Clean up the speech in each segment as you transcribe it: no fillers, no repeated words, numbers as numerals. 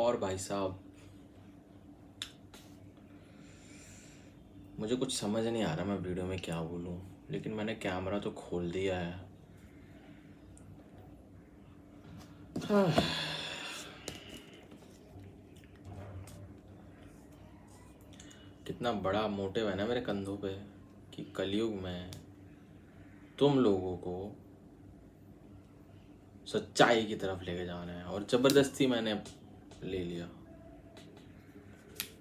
और भाई साहब, मुझे कुछ समझ नहीं आ रहा मैं वीडियो में क्या बोलूं, लेकिन मैंने कैमरा तो खोल दिया है। कितना बड़ा मोटिव है ना मेरे कंधों पे कि कलयुग में तुम लोगों को सच्चाई की तरफ लेके जाना है, और ज़बरदस्ती मैंने ले लिया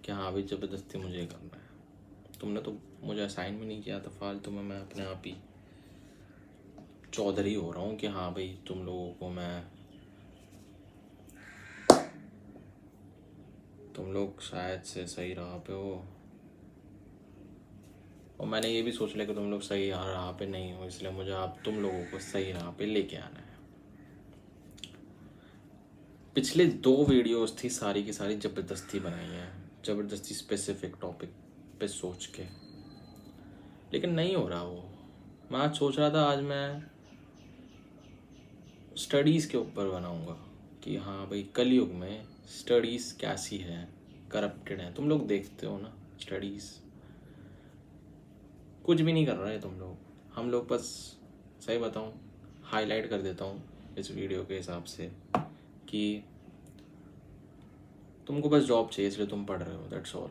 कि हाँ अभी ज़बरदस्ती मुझे करना है। तुमने तो मुझे असाइन भी नहीं किया था, फालतू में मैं अपने आप ही चौधरी हो रहा हूँ कि हाँ भाई तुम लोगों को तुम लोग शायद से सही राह पे हो, और मैंने ये भी सोच लिया कि तुम लोग सही राह पे नहीं हो, इसलिए मुझे आप तुम लोगों को सही राह पे लेके आना है। पिछले 2 वीडियोस थी सारी की सारी ज़बरदस्ती बनाई है, ज़बरदस्ती स्पेसिफिक टॉपिक पे सोच के, लेकिन नहीं हो रहा वो। मैं आज सोच रहा था, आज मैं स्टडीज़ के ऊपर बनाऊंगा कि हाँ भाई कलयुग में स्टडीज़ कैसी है, करप्टेड है। तुम लोग देखते हो ना स्टडीज़, कुछ भी नहीं कर रहे तुम लोग। हम लोग बस, सही बताऊँ, हाईलाइट कर देता हूँ इस वीडियो के हिसाब से कि तुमको बस जॉब चाहिए इसलिए तुम पढ़ रहे हो, दैट्स ऑल।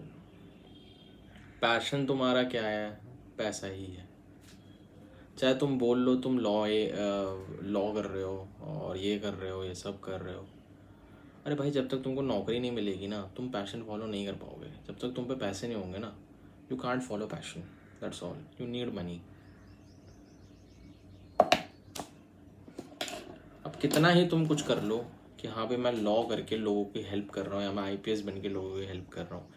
पैशन तुम्हारा क्या है? पैसा ही है। चाहे तुम बोल लो तुम लॉ कर रहे हो और ये कर रहे हो, ये सब कर रहे हो। अरे भाई, जब तक तुमको नौकरी नहीं मिलेगी ना, तुम पैशन फॉलो नहीं कर पाओगे। जब तक तुम पे पैसे नहीं होंगे ना, you can't follow passion, that's all. You need money. अब कितना ही तुम कुछ कर लो कि हाँ भाई मैं लॉ करके लोगों की हेल्प कर रहा हूँ या मैं आईपीएस बन के लोगों की हेल्प कर रहा हूँ,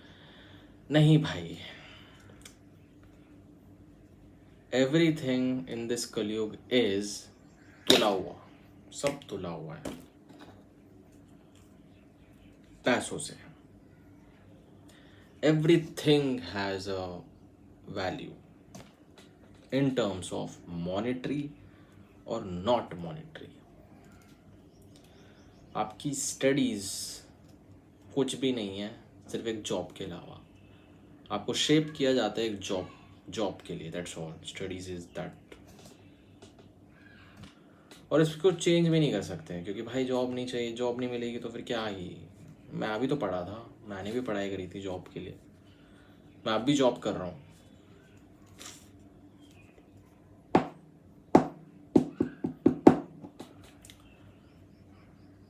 नहीं भाई। एवरीथिंग इन दिस कलयुग इज तुला हुआ, सब तुला हुआ है पैसों से। Everything has a value in terms of monetary और नॉट मॉनेटरी। आपकी स्टडीज कुछ भी नहीं है सिर्फ एक जॉब के अलावा। आपको शेप किया जाता है एक जॉब के लिए, that's all. Studies is that. और इसको चेंज भी नहीं कर सकते हैं क्योंकि भाई जॉब नहीं चाहिए, जॉब नहीं मिलेगी तो फिर क्या ही। मैं अभी तो पढ़ा था, मैंने भी पढ़ाई करी थी जॉब के लिए, मैं अब भी जॉब कर रहा हूँ।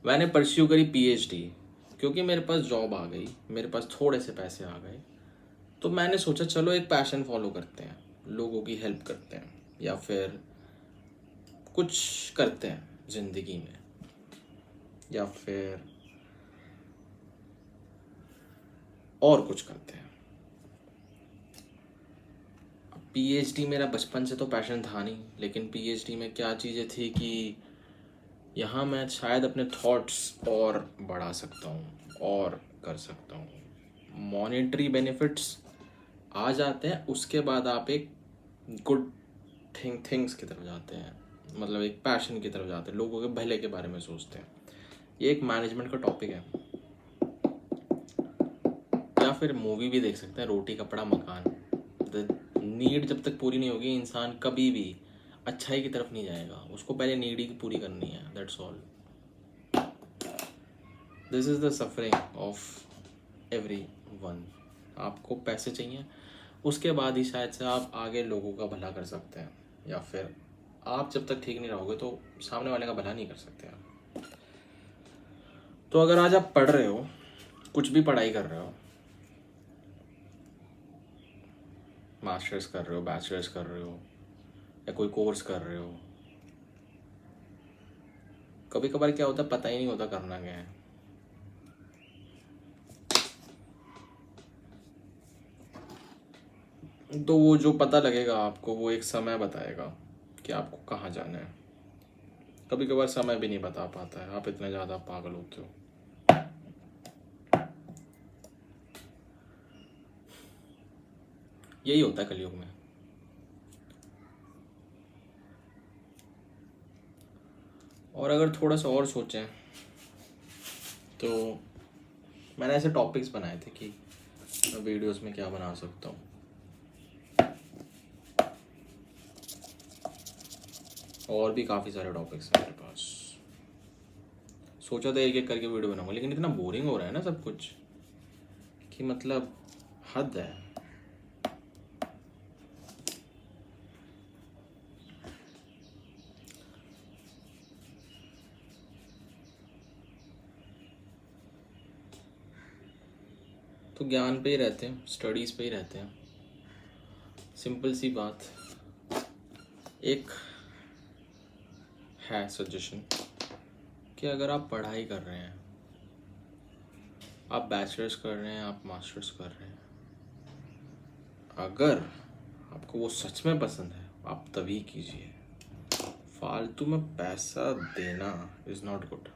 मैंने परस्यू करी पीएचडी क्योंकि मेरे पास जॉब आ गई, मेरे पास थोड़े से पैसे आ गए, तो मैंने सोचा चलो एक पैशन फॉलो करते हैं, लोगों की हेल्प करते हैं या फिर कुछ करते हैं ज़िंदगी में, या फिर और कुछ करते हैं। पीएचडी मेरा बचपन से तो पैशन था नहीं, लेकिन पीएचडी में क्या चीज़ें थी कि यहाँ मैं शायद अपने थॉट्स और बढ़ा सकता हूँ और कर सकता हूँ। मॉनेटरी बेनिफिट्स आ जाते हैं, उसके बाद आप एक गुड थिंग्स की तरफ जाते हैं, मतलब एक पैशन की तरफ जाते हैं, लोगों के भले के बारे में सोचते हैं। ये एक मैनेजमेंट का टॉपिक है, या फिर मूवी भी देख सकते हैं, रोटी कपड़ा मकान। द नीड जब तक पूरी नहीं होगी, इंसान कभी भी अच्छाई की तरफ नहीं जाएगा। उसको पहले नीड ही पूरी करनी है, that's all. This is the suffering of every one. आपको पैसे चाहिए, उसके बाद ही शायद से आप आगे लोगों का भला कर सकते हैं, या फिर आप जब तक ठीक नहीं रहोगे तो सामने वाले का भला नहीं कर सकते आप। तो अगर आज आप पढ़ रहे हो, कुछ भी पढ़ाई कर रहे हो, मास्टर्स कर रहे हो, बैचलर्स कर रहे हो, या कोई कोर्स कर रहे हो, कभी कभार क्या होता है पता ही नहीं होता करना क्या है। तो वो जो पता लगेगा आपको, वो एक समय बताएगा कि आपको कहाँ जाना है। कभी कभार समय भी नहीं बता पाता है, आप इतने ज़्यादा पागल होते हो। यही होता है कलयुग में। और अगर थोड़ा सा और सोचें तो मैंने ऐसे टॉपिक्स बनाए थे कि मैं वीडियोस में क्या बना सकता हूँ, और भी काफ़ी सारे टॉपिक्स हैं मेरे पास। सोचा था एक एक करके वीडियो बनाऊंगा, लेकिन इतना बोरिंग हो रहा है ना सब कुछ कि मतलब हद है। तो ज्ञान पे ही रहते हैं, स्टडीज़ पे ही रहते हैं। सिंपल सी बात। एक है सजेशन कि अगर आप पढ़ाई कर रहे हैं, आप बैचलर्स कर रहे हैं, आप मास्टर्स कर रहे हैं, अगर आपको वो सच में पसंद है आप तभी कीजिए। फालतू में पैसा देना इज़ नॉट गुड।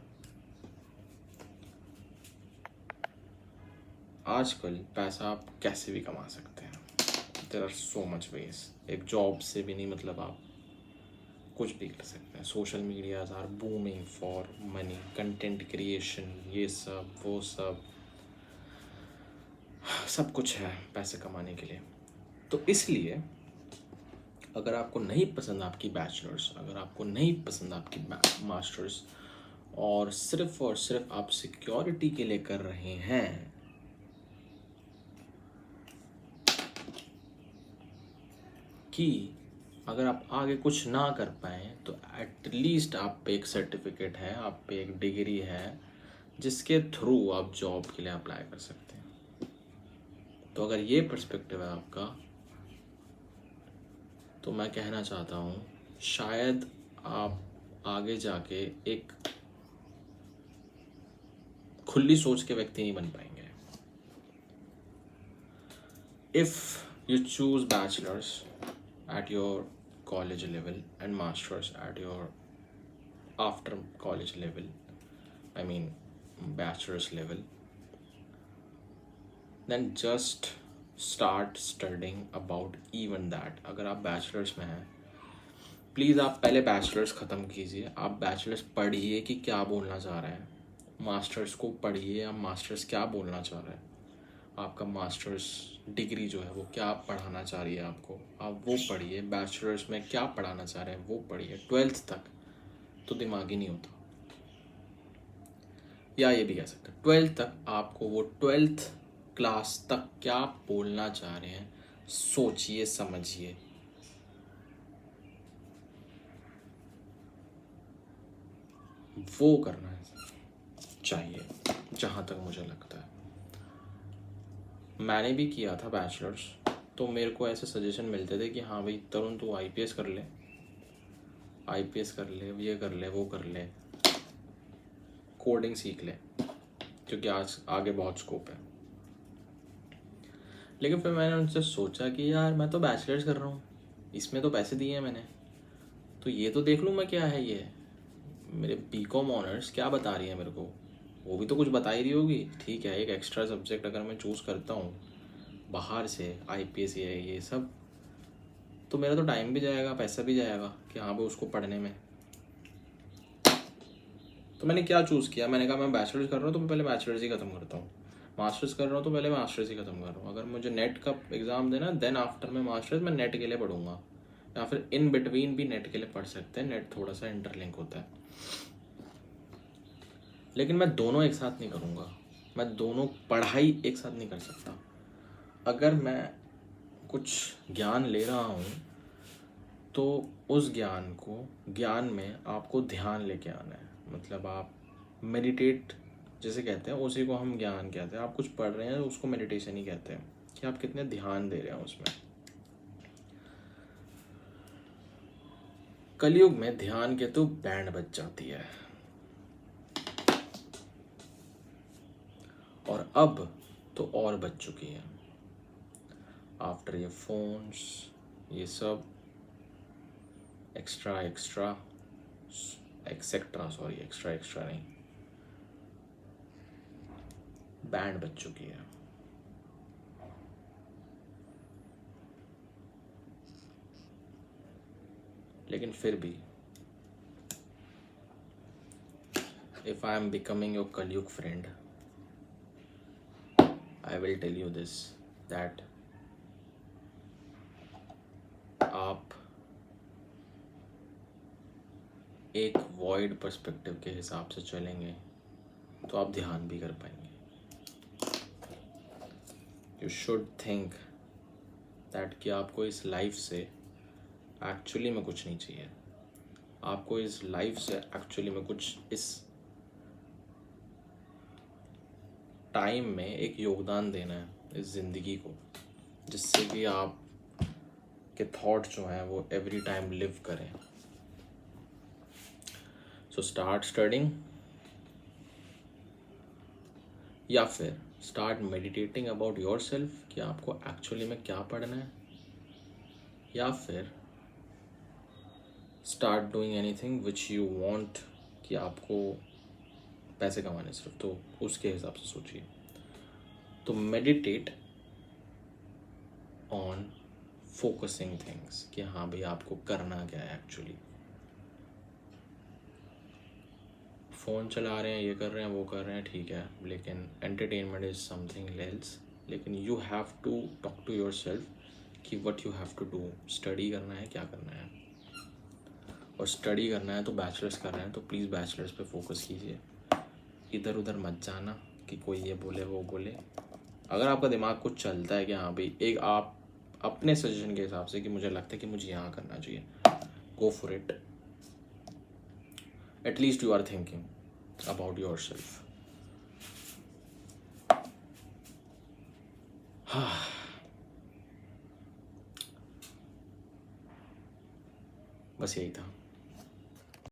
आजकल पैसा आप कैसे भी कमा सकते हैं, there are so many ways. एक जॉब से भी नहीं, मतलब आप कुछ भी कर सकते हैं। Social medias are booming for money, content creation, ये सब वो सब सब कुछ है पैसे कमाने के लिए। तो इसलिए अगर आपको नहीं पसंद आपकी बैचलर्स, अगर आपको नहीं पसंद आपकी मास्टर्स, और सिर्फ आप सिक्योरिटी के लिए कर रहे हैं, कि अगर आप आगे कुछ ना कर पाए तो एटलीस्ट आप पे एक सर्टिफिकेट है, आप पे एक डिग्री है जिसके थ्रू आप जॉब के लिए अप्लाई कर सकते हैं। तो अगर ये पर्सपेक्टिव है आपका, तो मैं कहना चाहता हूँ शायद आप आगे जाके एक खुली सोच के व्यक्ति नहीं बन पाएंगे। If you choose bachelors at your college level and masters at your after college level, I mean bachelor's level, then just start studying about even that. अगर आप बैचलर्स में हैं, प्लीज़ आप पहले बैचलर्स ख़त्म कीजिए। आप बैचलर्स पढ़िए कि क्या बोलना चाह रहे हैं, मास्टर्स को पढ़िए आप मास्टर्स क्या बोलना चाह रहे हैं, आपका मास्टर्स डिग्री जो है वो क्या पढ़ाना चाह रही है आपको, आप वो पढ़िए। बैचलर्स में क्या पढ़ाना चाह रहे हैं वो पढ़िए। 12th तक तो दिमाग ही नहीं होता, या ये भी कह सकते हैं 12th तक आपको वो 12th क्लास तक क्या बोलना चाह रहे हैं सोचिए समझिए। वो करना चाहिए जहाँ तक मुझे लगता है। मैंने भी किया था बैचलर्स, तो मेरे को ऐसे सजेशन मिलते थे कि हाँ भाई तरुण तू आईपीएस कर ले, आईपीएस कर ले, ये कर ले, वो कर ले, कोडिंग सीख ले, क्योंकि आज आगे बहुत स्कोप है। लेकिन फिर मैंने उनसे सोचा कि यार मैं तो बैचलर्स कर रहा हूँ, इसमें तो पैसे दिए हैं मैंने, तो ये तो देख लूँ मैं क्या है ये। मेरे बीकॉम ऑनर्स क्या बता रही है मेरे को, वो भी तो कुछ बता ही रही होगी। ठीक है, एक एक्स्ट्रा सब्जेक्ट अगर मैं चूज़ करता हूँ बाहर से, आईपीएस ये सब, तो मेरा तो टाइम भी जाएगा, पैसा भी जाएगा कि हाँ भाई उसको पढ़ने में। तो मैंने क्या चूज़ किया, मैंने कहा मैं बैचलर्स कर रहा हूँ तो मैं पहले बैचलर्स ही ख़त्म करता हूँ, मास्टर्स कर रहा हूँ तो पहले मास्टर्स ही ख़त्म कर रहा हूँ। अगर मुझे नेट का एग्ज़ाम देना देन आफ्टर मैं मास्टर्स में नेट के लिए पढ़ूंगा, या फिर इन बिटवीन भी नेट के लिए पढ़ सकते हैं, नेट थोड़ा सा इंटरलिंक होता है। लेकिन मैं दोनों एक साथ नहीं करूँगा, मैं दोनों पढ़ाई एक साथ नहीं कर सकता। अगर मैं कुछ ज्ञान ले रहा हूँ तो उस ज्ञान में आपको ध्यान लेके आना है। मतलब आप मेडिटेट जैसे कहते हैं, उसी को हम ज्ञान कहते हैं। आप कुछ पढ़ रहे हैं उसको मेडिटेशन ही कहते हैं, कि आप कितने ध्यान दे रहे हैं उसमें। कलयुग में ध्यान के तो बैंड बज जाती है, और अब तो और बज चुकी है। आफ्टर ये फोन्स, ये सब एक्स्ट्रा नहीं, बैंड बज चुकी है। लेकिन फिर भी if I am becoming your Kalyug friend, I will tell you this that आप एक वॉइड पर्सपेक्टिव के हिसाब से चलेंगे तो आप ध्यान भी कर पाएंगे. यू शुड थिंक दैट कि आपको इस लाइफ से एक्चुअली में कुछ नहीं चाहिए. आपको इस लाइफ से एक्चुअली में कुछ इस टाइम में एक योगदान देना है इस ज़िंदगी को, जिससे कि आप के थॉट जो हैं वो एवरी टाइम लिव करें. सो स्टार्ट स्टडिंग, या फिर start meditating about your self कि आपको एक्चुअली में क्या पढ़ना है, या फिर start doing anything which you want कि आपको पैसे कमाने सिर्फ, तो उसके हिसाब से सोचिए. तो मेडिटेट ऑन फोकसिंग थिंग्स कि हाँ भाई आपको करना क्या है एक्चुअली. फ़ोन चला रहे हैं, ये कर रहे हैं, वो कर रहे हैं, ठीक है, लेकिन एंटरटेनमेंट इज़ समथिंग एल्स. लेकिन you have to talk to your self कि what you have to do. Study करना है, क्या करना है, और स्टडी करना है तो बैचलर्स कर रहे हैं तो प्लीज़ बैचलर्स पे फोकस कीजिए. इधर उधर मत जाना कि कोई ये बोले वो बोले. अगर आपका दिमाग कुछ चलता है कि हाँ भाई एक आप अपने सजेशन के हिसाब से कि मुझे लगता है कि मुझे यहाँ करना चाहिए, go for it. At least you are thinking about yourself. बस यही था.